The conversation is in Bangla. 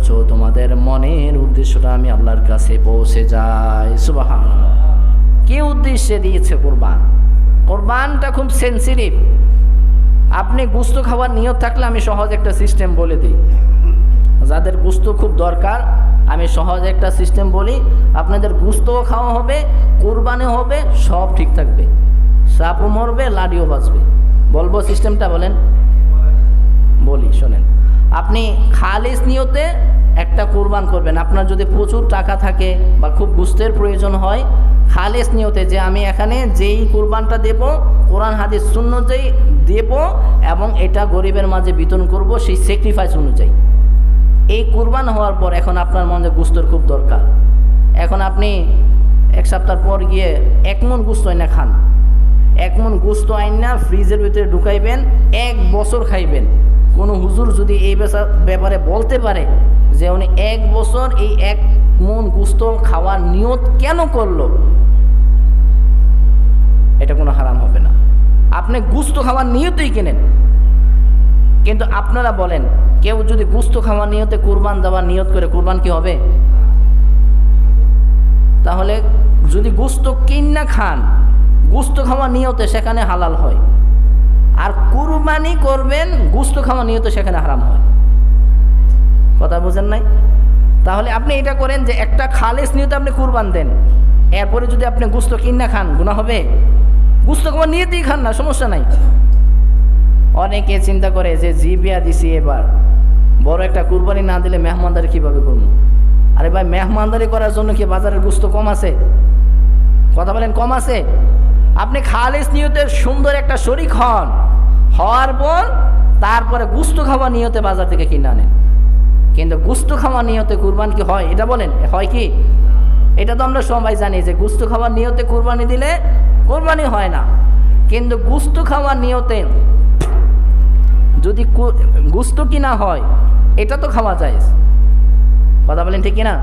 অথচ তোমাদের মনের উদ্দেশ্যটা আমি আল্লাহর কাছে পৌঁছে যাই। সুবহানাল্লাহ। কি উদ্দেশ্যে দিয়েছে কোরবান? কোরবানটা খুব সেনসিটিভ। আপনি গোশত খাওয়ার নিয়ত থাকলে আমি সহজ একটা সিস্টেম বলে দিই। যাদের গোশত খুব দরকার আমি সহজ একটা সিস্টেম বলি, আপনাদের গোশতও খাওয়া হবে, কোরবানি হবে, সব ঠিক থাকবে, সাপও মরবে, লাডিও বাঁচবে। বলবো সিস্টেমটা? বলেন, বলি শোনেন। আপনি খালিস নিয়তে একটা কোরবান করবেন। আপনার যদি প্রচুর টাকা থাকে বা খুব গোশতের প্রয়োজন হয়, খালিস নিয়তে যে আমি এখানে যেই কোরবানটা দেব কোরআন হাদিস সুন্নতেই দেব এবং এটা গরিবের মাঝে বিতরণ করব, সেই স্যাক্রিফাইস অনুযায়ী। এই কোরবান হওয়ার পর এখন আপনার মনে গোশতের খুব দরকার। এখন আপনি এক সপ্তাহ পর গিয়ে 1 মণ গোশত আইনা খান। 1 মণ গোশত আইনা ফ্রিজের ভিতরে ঢুকাইবেন, 1 বছর খাইবেন। কোনো হুজুর যদি এই ব্যাপারে বলতে পারে যে উনি 1 বছর এই 1 মণ গোশত খাওয়ার নিয়ত কেন করলো, এটা কোনো হারাম হবে না। আপনি গোশত খাওয়ার নিয়তেই কেনেন। কিন্তু আপনারা বলেন, কেউ যদি গোশত খাওয়ার নিয়তে কুরবান দেওয়ার নিয়ত করে, কুরবান কি হবে? তাহলে যদি গোশত কিনা খান, গোশত খাওয়ার নিয়তে সেখানে হালাল হয়, আর কুরবানি করবেন গোশত খাওয়ার নিয়তে সেখানে হারাম হয়। কথা বুঝেন নাই? তাহলে আপনি এটা করেন যে একটা খালিস নিয়তে আপনি কুরবান দেন, এরপরে যদি আপনি গোশত কিনা খান গুনাহ হবে? গোশত খাওয়ার নিয়তেই খান না, সমস্যা নাই। অনেকে চিন্তা করে যে জিবিয়া দিছি, এবার বড় একটা কুরবানি না দিলে মেহমানদারি কিভাবে করবো? আরে ভাই, মেহমানদারি করার জন্য কি বাজারের গোশত কম আছে? কথা বলেন, কম আছে? আপনি খালিস নিয়তে সুন্দর একটা শরীক হন, হওয়ার পর তারপরে গোশত খাওয়া নিয়তে বাজার থেকে কিনে আনেন। কিন্তু গোশত খাওয়া নিয়তে কুরবান কি হয়? এটা বলেন, হয় কি? এটা তো আমরা সবাই জানি যে গোশত খাওয়ার নিয়তে কুরবানি দিলে কুরবানি হয় না। কিন্তু গোশত খাওয়ার নিয়তে যদি গোশত কিনা হয়, এটা তো খাওয়া যায়। কথা বলেন ঠিক কিনা?